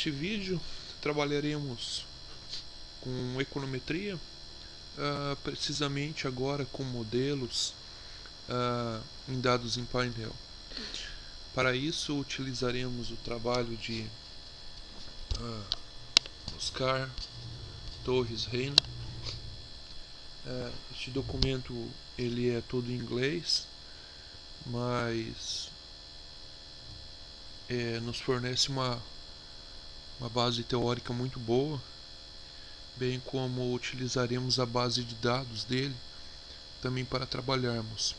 Neste vídeo trabalharemos com econometria, precisamente agora com modelos em dados em painel. Para isso utilizaremos o trabalho de Oscar Torres Reina. Este documento ele é todo em inglês, mas nos fornece uma base teórica muito boa, bem como utilizaremos a base de dados dele também para trabalharmos.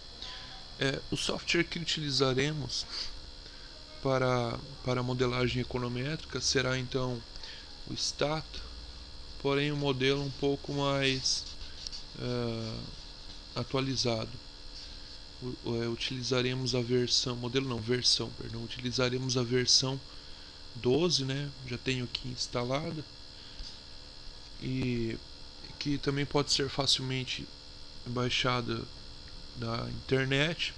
O software que utilizaremos para a modelagem econométrica será então o Stata, porém um modelo um pouco mais atualizado. Utilizaremos a versão, utilizaremos a versão 12, né? Já tenho aqui instalada, e que também pode ser facilmente baixada da internet,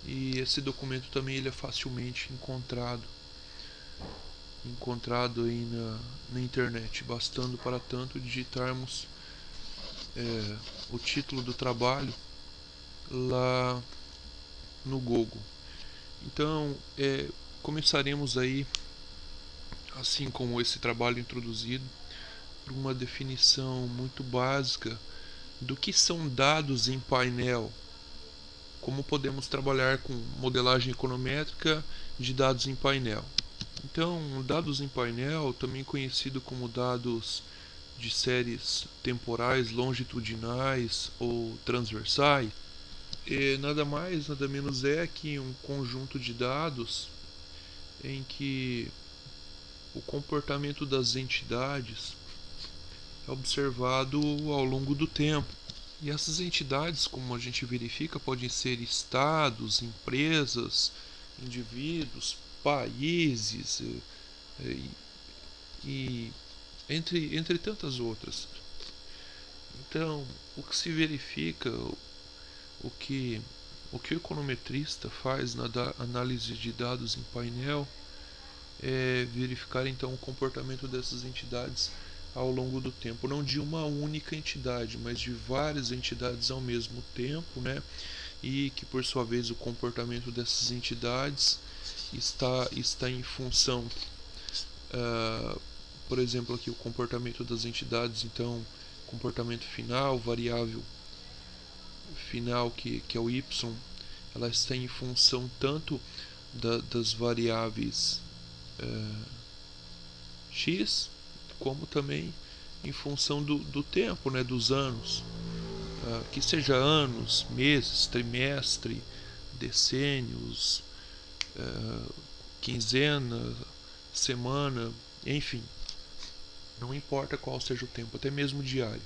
e esse documento também ele é facilmente encontrado aí na internet, bastando para tanto digitarmos o título do trabalho lá no Google. Então começaremos aí, assim como esse trabalho introduzido, por uma definição muito básica do que são dados em painel, como podemos trabalhar com modelagem econométrica de dados em painel. Então, dados em painel, também conhecido como dados de séries temporais longitudinais ou transversais, nada mais, nada menos é que um conjunto de dados em que o comportamento das entidades é observado ao longo do tempo. E essas entidades, como a gente verifica, podem ser estados, empresas, indivíduos, países e entre tantas outras. Então, o que se verifica, o que o econometrista faz na análise de dados em painel é verificar então o comportamento dessas entidades ao longo do tempo, não de uma única entidade, mas de várias entidades ao mesmo tempo, né? E que por sua vez o comportamento dessas entidades está em função, por exemplo, aqui o comportamento das entidades, então comportamento final, variável final que é o y, ela está em função tanto das variáveis x, como também em função do tempo, né, dos anos, que seja anos, meses, trimestre, decênios, quinzena, semana, enfim, não importa qual seja o tempo, até mesmo diário.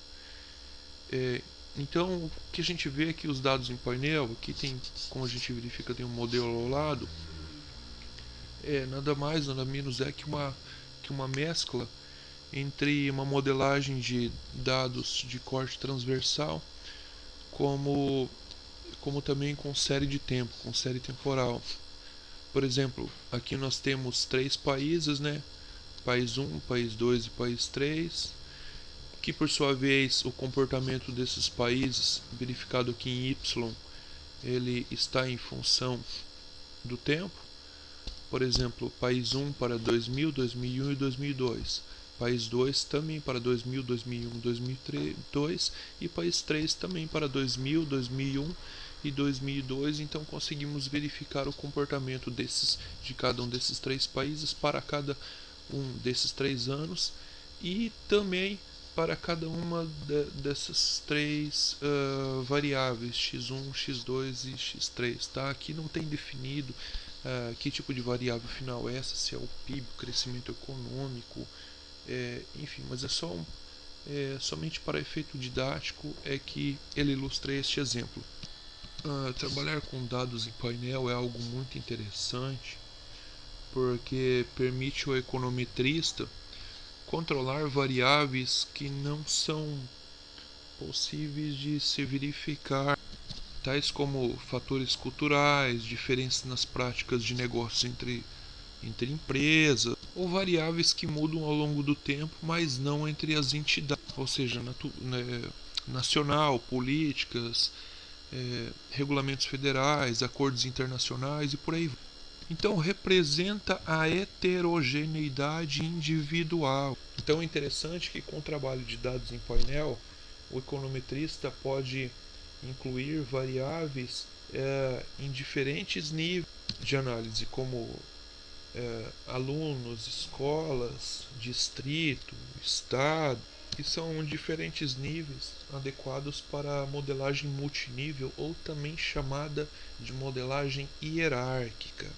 Então, o que a gente vê é que os dados em painel, aqui tem, como a gente verifica, tem um modelo ao lado, nada mais, nada menos é que uma mescla entre uma modelagem de dados de corte transversal, como também com série de tempo, com série temporal. Por exemplo, aqui nós temos 3 países, né? País 1, país 2 e país 3, que por sua vez o comportamento desses países, verificado aqui em Y, ele está em função do tempo. Por exemplo, país 1 para 2000, 2001 e 2002. País 2 também para 2000, 2001, 2002 e país 3 também para 2000, 2001 e 2002. Então conseguimos verificar o comportamento de cada um desses 3 países para cada um desses 3 anos, e também para cada uma dessas 3 variáveis, x1, x2 e x3. Tá? Aqui não tem definido que tipo de variável final é essa, se é o PIB, o crescimento econômico, enfim, mas somente para efeito didático é que ele ilustra este exemplo. Trabalhar com dados em painel é algo muito interessante, porque permite ao econometrista controlar variáveis que não são possíveis de se verificar, tais como fatores culturais, diferenças nas práticas de negócios entre entre empresas, ou variáveis que mudam ao longo do tempo, mas não entre as entidades, ou seja, nacional, políticas, regulamentos federais, acordos internacionais e por aí vai. Então representa a heterogeneidade individual. Então é interessante que com o trabalho de dados em painel, o econometrista pode incluir variáveis em diferentes níveis de análise, como alunos, escolas, distrito, estado, que são diferentes níveis adequados para a modelagem multinível, ou também chamada de modelagem hierárquica.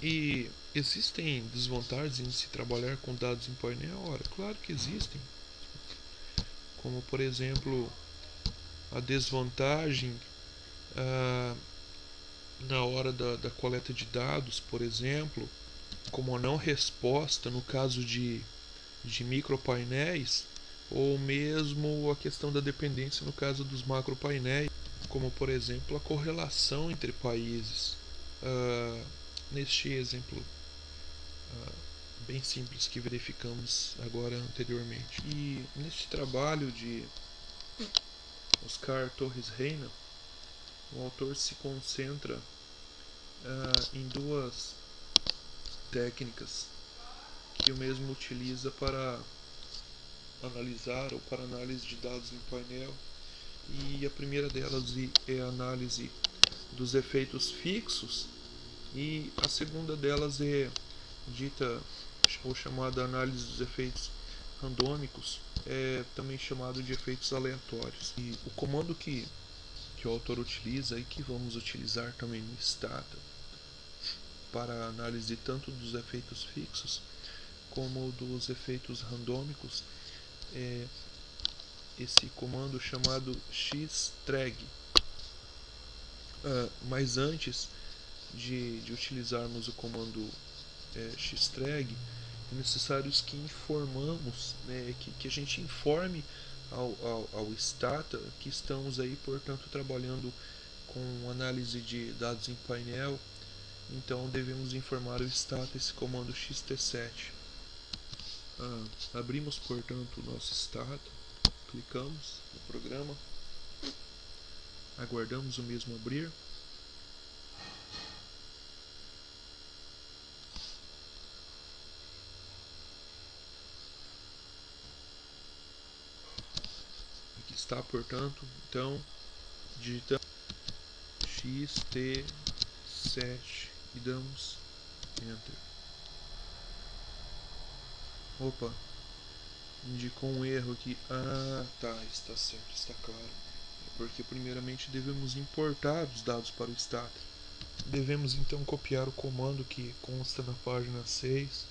E existem desvantagens em se trabalhar com dados em painel? Ora, claro que existem. Como, por exemplo, a desvantagem na hora da coleta de dados, por exemplo, como a não resposta no caso de micropainéis, ou mesmo a questão da dependência no caso dos macropainéis, como por exemplo a correlação entre países. Neste exemplo bem simples que verificamos agora anteriormente. E neste trabalho de Oscar Torres Reina, o autor se concentra em duas técnicas que o mesmo utiliza para analisar ou para análise de dados em painel. E a primeira delas é a análise dos efeitos fixos, e a segunda delas é dita ou chamada análise dos efeitos randômicos, também chamado de efeitos aleatórios. E o comando que o autor utiliza e que vamos utilizar também no Stata para a análise tanto dos efeitos fixos como dos efeitos randômicos é esse comando chamado xtreg. Mas antes de utilizarmos o comando xtreg, é necessário que informamos, que a gente informe ao Stata que estamos aí, portanto, trabalhando com análise de dados em painel. Então devemos informar o Stata esse comando xt7. Abrimos, portanto, o nosso Stata, clicamos no programa, aguardamos o mesmo abrir. Aqui está, portanto, então digitamos xt7 e damos enter. Opa, indicou um erro aqui. Tá, está certo, está claro. É porque primeiramente devemos importar os dados para o Stata. Devemos então copiar o comando que consta na página 6.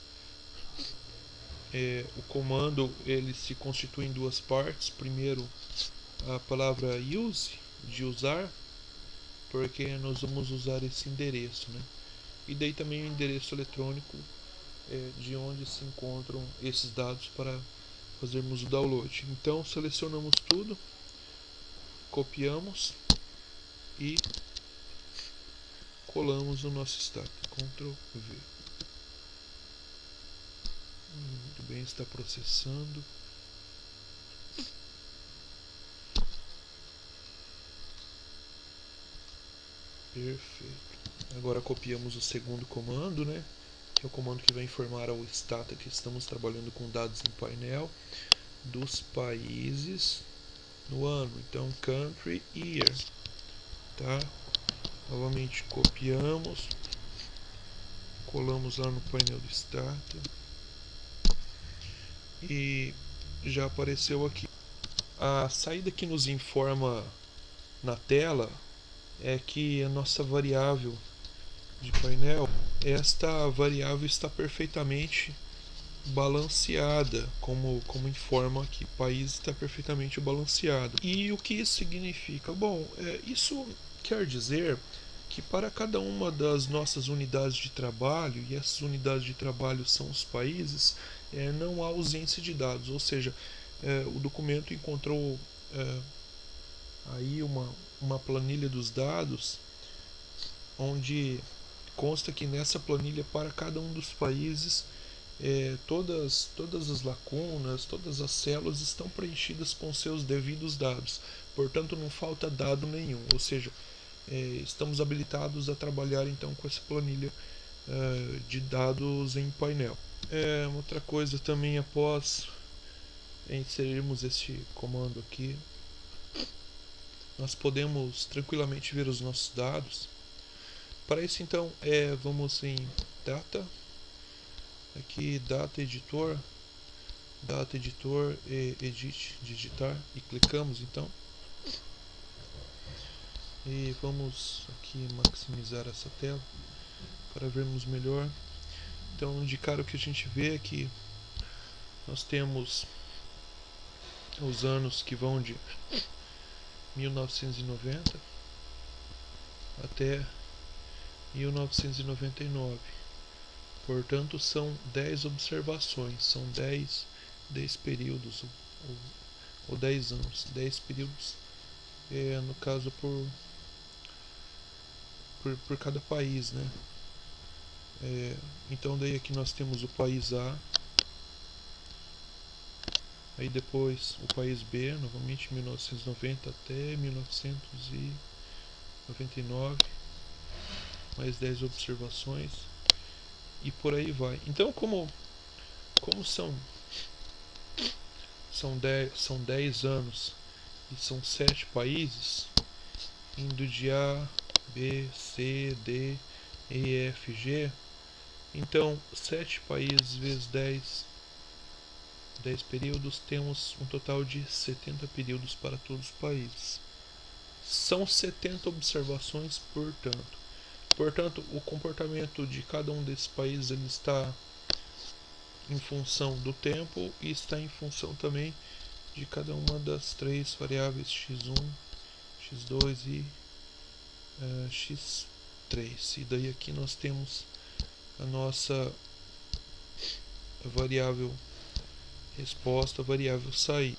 O comando ele se constitui em duas partes. Primeiro, a palavra use, de usar, porque nós vamos usar esse endereço, né? E daí também o endereço eletrônico de onde se encontram esses dados para fazermos o download. Então selecionamos tudo, copiamos e colamos no nosso Stata. Ctrl V. Muito bem, está processando. Perfeito. Agora copiamos o segundo comando, né? Que é o comando que vai informar ao Stata que estamos trabalhando com dados em painel dos países no ano. Então, country year, tá? Novamente copiamos, colamos lá no painel do Stata e já apareceu aqui. A saída que nos informa na tela é que a nossa variável de painel, esta variável está perfeitamente balanceada, como informa aqui, o país está perfeitamente balanceado. E o que isso significa? Bom, isso quer dizer que para cada uma das nossas unidades de trabalho, e essas unidades de trabalho são os países, não há ausência de dados, ou seja, o documento encontrou aí uma planilha dos dados onde consta que nessa planilha, para cada um dos países, todas as lacunas, todas as células estão preenchidas com seus devidos dados. Portanto, não falta dado nenhum. Ou seja, estamos habilitados a trabalhar então com essa planilha de dados em painel. Outra coisa também, após inserirmos este comando aqui, nós podemos tranquilamente ver os nossos dados. Para isso então vamos em data, aqui data editor edit, digitar, e clicamos então, e vamos aqui maximizar essa tela para vermos melhor. Então, de cara, o que a gente vê é que nós temos os anos que vão de 1990 até 1999. Portanto, são 10 observações, são 10 períodos, ou 10 anos, 10 períodos, no caso por cada país, né? Então daí aqui nós temos o país A, aí depois o país B, novamente 1990 até 1999, mais 10 observações, e por aí vai. Então, como são 10 anos e são 7 países, indo de A, B, C, D, E, F, G, então 7 países vezes 10 períodos, temos um total de 70 períodos para todos os países. São 70 observações, portanto, o comportamento de cada um desses países ele está em função do tempo e está em função também de cada uma das 3 variáveis x1, x2 e x3. E daí aqui nós temos a nossa variável resposta, variável sair.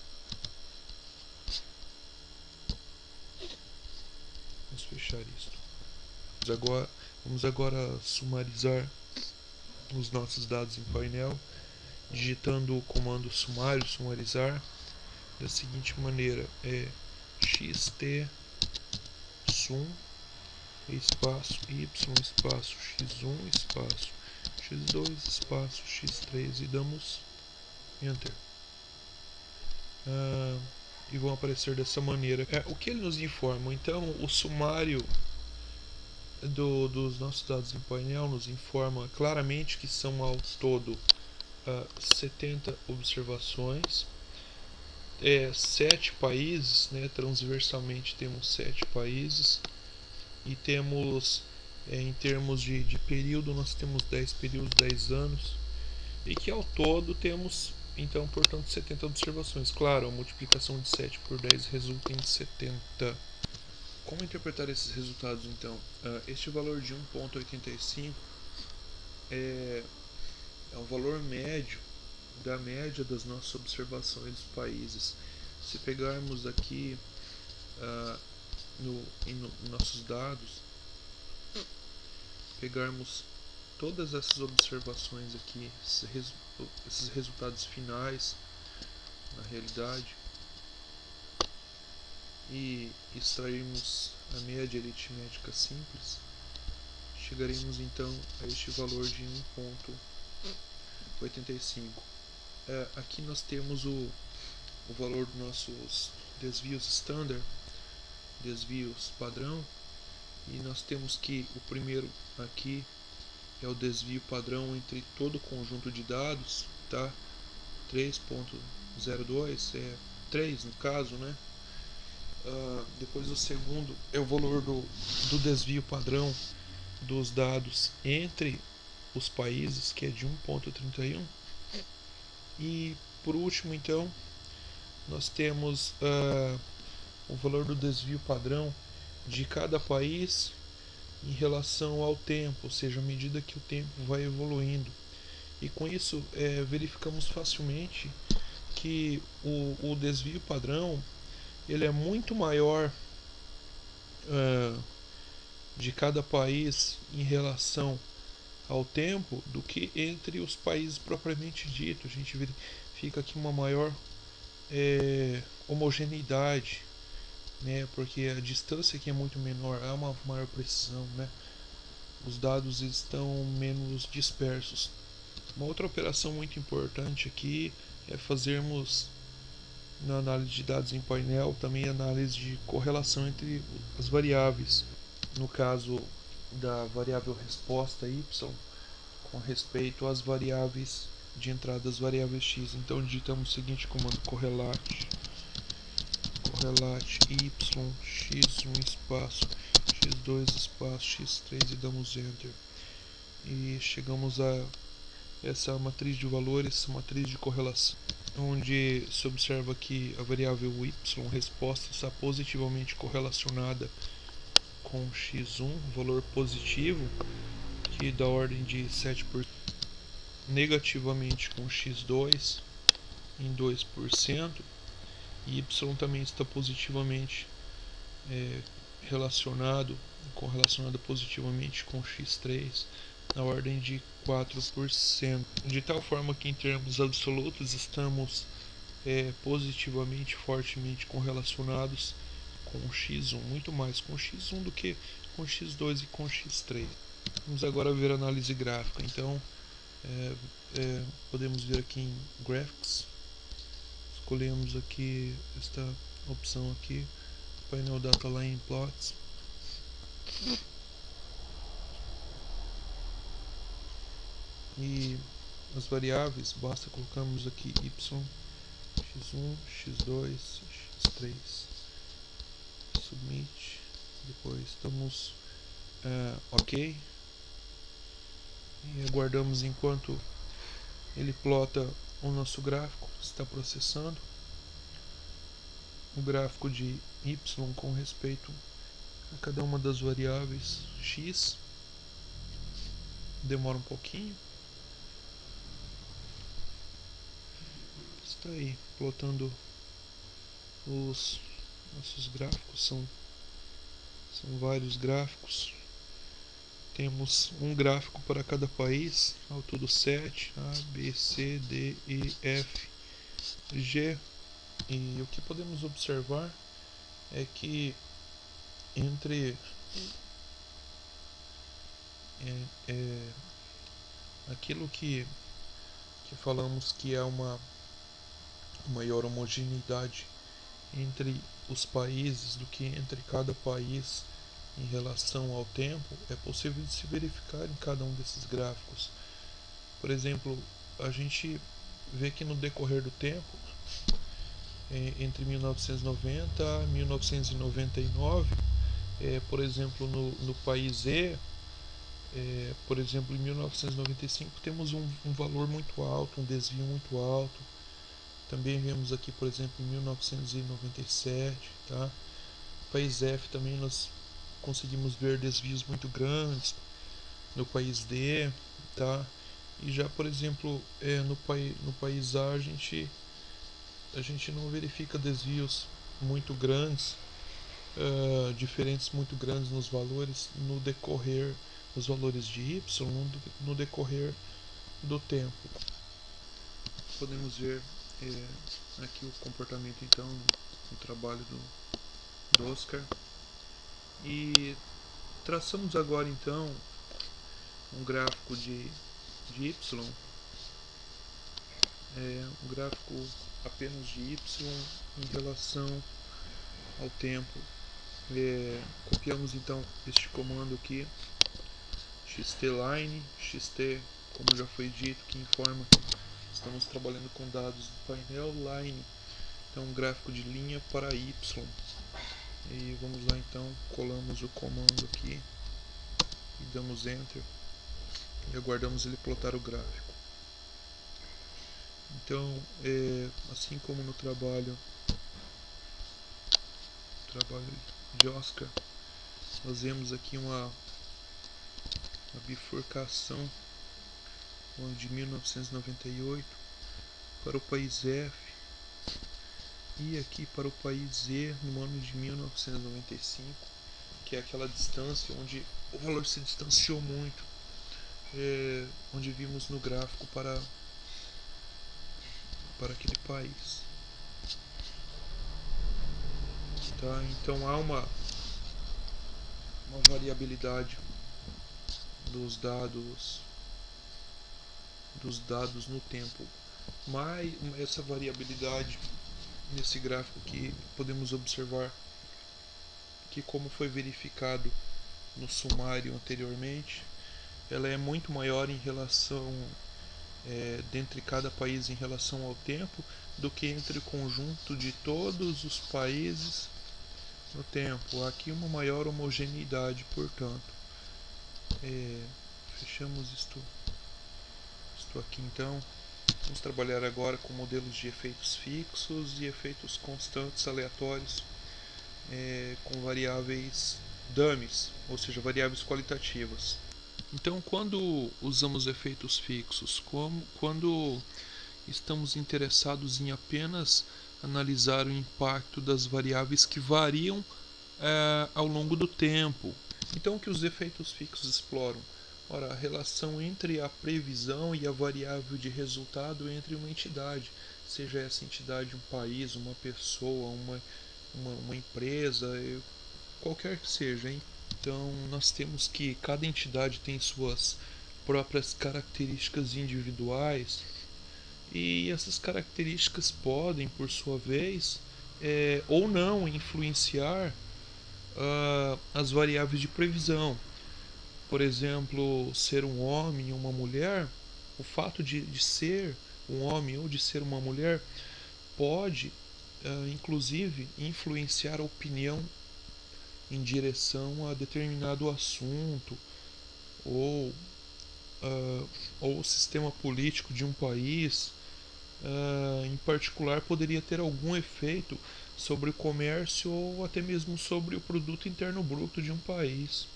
Vamos fechar isso. Vamos agora sumarizar os nossos dados em painel, digitando o comando sumarizar da seguinte maneira: xt sum espaço y espaço x1 espaço x2 espaço x3 e damos enter. E vão aparecer dessa maneira. O que ele nos informa? Então, o sumário dos nossos dados em painel nos informa claramente que são ao todo 70 observações, 7 países, né, transversalmente temos 7 países, e temos, em termos de período, nós temos 10 períodos, 10 anos, e que ao todo temos, então, portanto, 70 observações. Claro, a multiplicação de 7 por 10 resulta em 70. Como interpretar esses resultados, então? Este valor de 1,85 é o valor médio da média das nossas observações dos países. Se pegarmos aqui em nossos dados, pegarmos todas essas observações aqui, esses resultados finais, na realidade, e extrairmos a média aritmética simples, chegaremos então a este valor de 1,85. Aqui nós temos o valor dos nossos desvios standard, desvios padrão, e nós temos que o primeiro aqui é o desvio padrão entre todo o conjunto de dados, tá? 3.02 é 3 no caso, né? Depois o segundo é o valor do desvio padrão dos dados entre os países, que é de 1.31. E por último, então, nós temos o valor do desvio padrão de cada país em relação ao tempo, ou seja, à medida que o tempo vai evoluindo. E com isso verificamos facilmente que o desvio padrão ele é muito maior de cada país em relação ao tempo do que entre os países propriamente dito. A gente verifica aqui uma maior homogeneidade, né? Porque a distância aqui é muito menor, há uma maior precisão, né? Os dados estão menos dispersos. Uma outra operação muito importante aqui é fazermos na análise de dados em painel também análise de correlação entre as variáveis. No caso da variável resposta y com respeito às variáveis de entrada das variáveis x. Então digitamos o seguinte comando: correlate y x1 espaço x2 espaço x3 e damos enter. E chegamos a essa matriz de valores, matriz de correlação, onde se observa que a variável y resposta está positivamente correlacionada com x1, valor positivo, que da ordem de 7%, negativamente com x2 em 2%, e y também está positivamente correlacionado positivamente com x3 na ordem de 4%, de tal forma que em termos absolutos estamos positivamente, fortemente correlacionados com x1, muito mais com x1 do que com x2 e com x3. Vamos agora ver a análise gráfica. Então podemos ver aqui em Graphics, escolhemos aqui esta opção aqui, painel Data Line Plots. E as variáveis, basta colocarmos aqui y, x1, x2, x3, submit, depois damos ok e aguardamos enquanto ele plota o nosso gráfico. Está processando o gráfico de y com respeito a cada uma das variáveis x. Demora um pouquinho. Está aí plotando os nossos gráficos, são vários gráficos. Temos um gráfico para cada país, ao todo 7, A, B, C, D, E, F, G. E o que podemos observar é que entre aquilo que falamos que é uma maior homogeneidade entre os países do que entre cada país em relação ao tempo, é possível de se verificar em cada um desses gráficos. Por exemplo, a gente vê que no decorrer do tempo, entre 1990 e 1999, por exemplo, no país E, por exemplo, em 1995 temos um valor muito alto, um desvio muito alto. Também vemos aqui, por exemplo, em 1997, tá? País F também nós conseguimos ver desvios muito grandes. No país D, tá? E já, por exemplo, no país A a gente não verifica desvios muito grandes, diferentes muito grandes nos valores no decorrer, os valores de y no decorrer do tempo. Podemos ver aqui o comportamento então no trabalho do Oscar. E traçamos agora então um gráfico de y, um gráfico apenas de y em relação ao tempo. Copiamos então este comando aqui, xtline, xt, como já foi dito, que informa que estamos trabalhando com dados do painel line, então um gráfico de linha para y. E vamos lá então, colamos o comando aqui e damos enter e aguardamos ele plotar o gráfico. Então, assim como no trabalho de Oscar, nós vemos aqui uma bifurcação no ano de 1998 para o país F e aqui para o país E no ano de 1995, que é aquela distância onde o valor se distanciou muito, onde vimos no gráfico para aquele país. Tá? Então há uma variabilidade dos dados no tempo. Mas essa variabilidade nesse gráfico que podemos observar que, como foi verificado no sumário anteriormente, ela é muito maior em relação dentre cada país em relação ao tempo do que entre o conjunto de todos os países no tempo. Há aqui uma maior homogeneidade, portanto. Fechamos isto aqui então. Vamos trabalhar agora com modelos de efeitos fixos e efeitos constantes aleatórios com variáveis dummies, ou seja, variáveis qualitativas. Então, quando usamos efeitos fixos, quando estamos interessados em apenas analisar o impacto das variáveis que variam ao longo do tempo. Então, o que os efeitos fixos exploram? Ora, a relação entre a previsão e a variável de resultado entre uma entidade, seja essa entidade um país, uma pessoa, uma empresa, qualquer que seja. Hein? Então, nós temos que cada entidade tem suas próprias características individuais e essas características podem, por sua vez, ou não influenciar as variáveis de previsão. Por exemplo, ser um homem ou uma mulher, o fato de ser um homem ou de ser uma mulher pode, inclusive, influenciar a opinião em direção a determinado assunto ou, ou o sistema político de um país. Em particular, poderia ter algum efeito sobre o comércio ou até mesmo sobre o produto interno bruto de um país.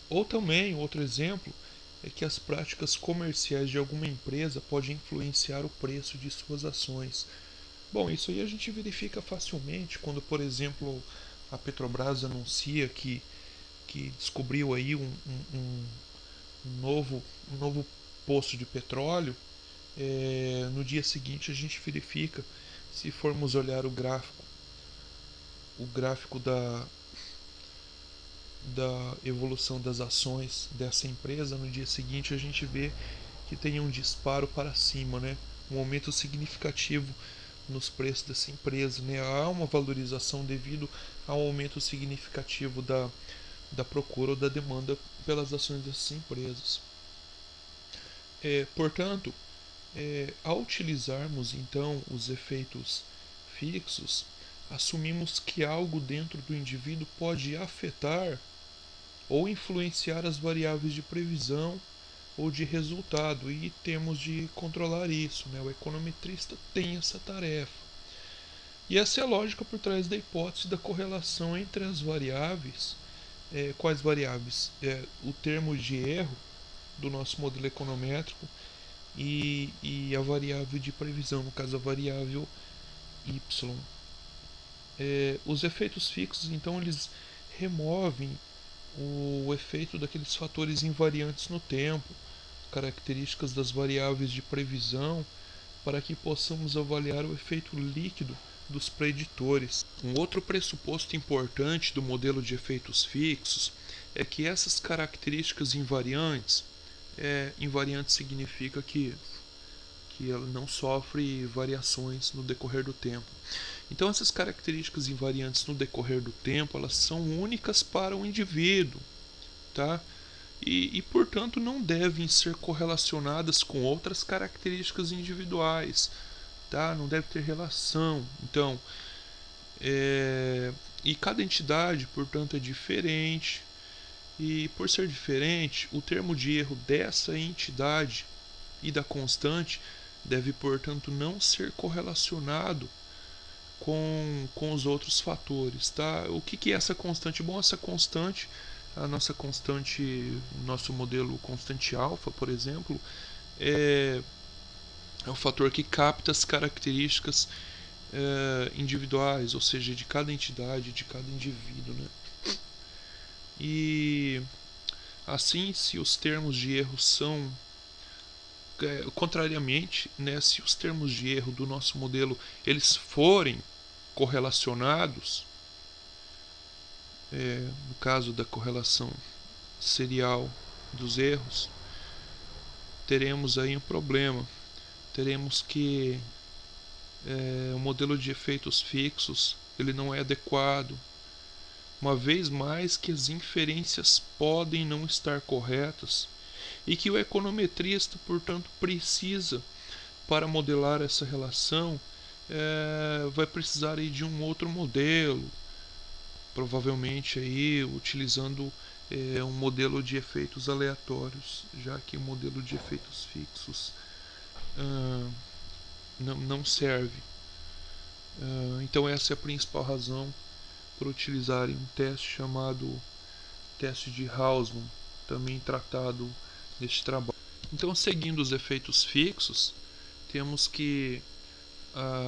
Ou também, outro exemplo, é que as práticas comerciais de alguma empresa podem influenciar o preço de suas ações. Bom, isso aí a gente verifica facilmente quando, por exemplo, a Petrobras anuncia que descobriu aí um novo poço de petróleo. No dia seguinte a gente verifica, se formos olhar o gráfico da evolução das ações dessa empresa, no dia seguinte a gente vê que tem um disparo para cima, né? Um aumento significativo nos preços dessa empresa, né? Há uma valorização devido ao aumento significativo da procura ou da demanda pelas ações dessas empresas. Portanto, ao utilizarmos então os efeitos fixos, assumimos que algo dentro do indivíduo pode afetar ou influenciar as variáveis de previsão ou de resultado, e temos de controlar isso, né? O econometrista tem essa tarefa. E essa é a lógica por trás da hipótese da correlação entre as variáveis. Quais variáveis? O termo de erro do nosso modelo econométrico e a variável de previsão, no caso a variável y. Os efeitos fixos, então, eles removem o efeito daqueles fatores invariantes no tempo, características das variáveis de previsão, para que possamos avaliar o efeito líquido dos preditores. Um outro pressuposto importante do modelo de efeitos fixos é que essas características invariantes, invariante significa que ela não sofre variações no decorrer do tempo. Então, essas características invariantes no decorrer do tempo, elas são únicas para o indivíduo, tá? E portanto, não devem ser correlacionadas com outras características individuais, tá? Não deve ter relação. Então, e cada entidade, portanto, é diferente. E por ser diferente, o termo de erro dessa entidade e da constante deve, portanto, não ser correlacionado com os outros fatores, tá? O que é essa constante? Bom, essa constante, a nossa constante, nosso modelo constante alfa, por exemplo, é o fator que capta as características individuais, ou seja, de cada entidade, de cada indivíduo, né? E assim, se os termos de erro são contrariamente, né, se os termos de erro do nosso modelo eles forem correlacionados, no caso da correlação serial dos erros, teremos aí um problema. Teremos que o modelo de efeitos fixos ele não é adequado, uma vez mais que as inferências podem não estar corretas e que o econometrista, portanto, precisa, para modelar essa relação, vai precisar aí de um outro modelo, provavelmente aí utilizando um modelo de efeitos aleatórios, já que o modelo de efeitos fixos não serve. Então essa é a principal razão por utilizarem um teste chamado teste de Hausmann, também tratado neste trabalho. Então, seguindo os efeitos fixos, temos que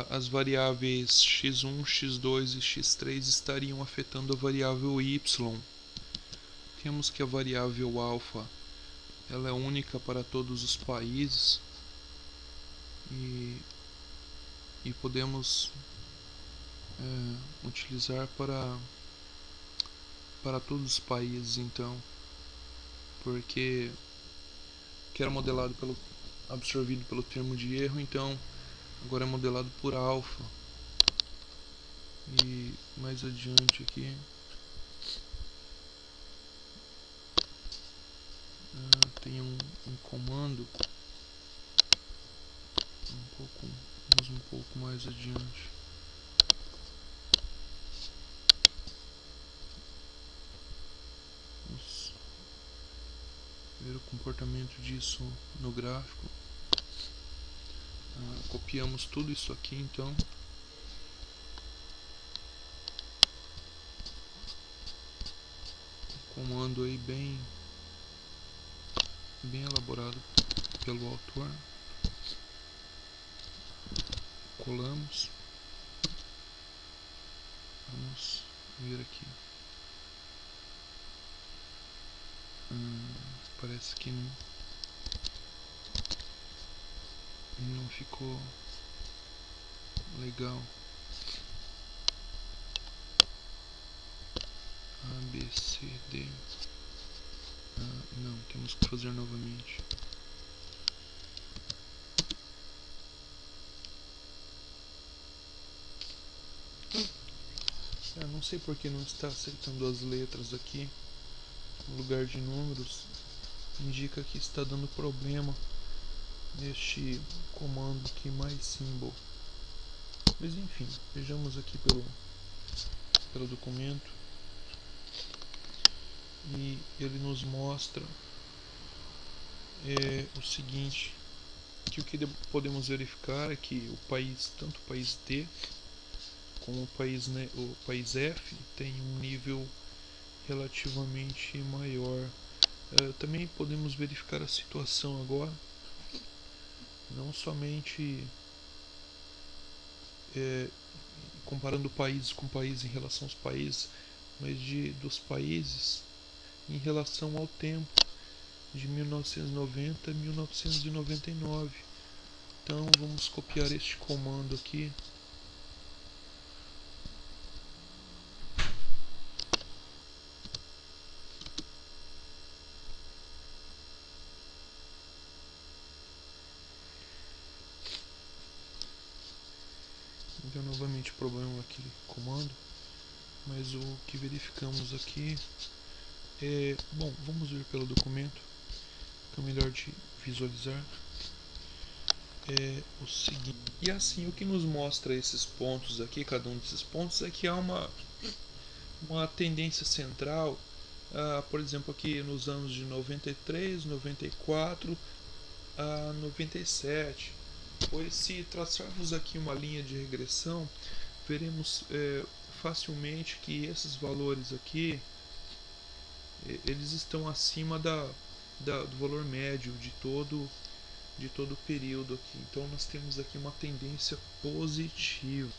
as variáveis x1, x2 e x3 estariam afetando a variável y. Temos que a variável alfa ela é única para todos os países e podemos utilizar para todos os países, então, porque que era modelado absorvido pelo termo de erro, então agora é modelado por alfa. E mais adiante aqui tem um comando um pouco mais adiante. Vamos ver o comportamento disso no gráfico. Copiamos tudo isso aqui, então comando aí bem elaborado pelo autor. Colamos. Vamos ver aqui. Parece que não ficou legal. A, B, C, D. Não, temos que fazer novamente. Não sei porque não está aceitando as letras aqui no lugar de números. Indica que está dando problema neste comando aqui mais symbol. Mas enfim, vejamos aqui pelo documento. E ele nos mostra o seguinte, que o que podemos verificar é que o país, tanto o país D como o país F tem um nível relativamente maior. Também podemos verificar a situação agora, não somente comparando países com países em relação aos países, mas dos países em relação ao tempo, de 1990 a 1999. Então vamos copiar este comando aqui. Então novamente problema aqui comando, mas o que verificamos aqui bom, vamos ver pelo documento, fica melhor de visualizar. O seguinte, e assim o que nos mostra esses pontos aqui, cada um desses pontos, é que há uma tendência central, por exemplo aqui nos anos de 93, 94 a 97, pois se traçarmos aqui uma linha de regressão, veremos facilmente que esses valores aqui eles estão acima do valor médio de todo o período aqui. Então nós temos aqui uma tendência positiva.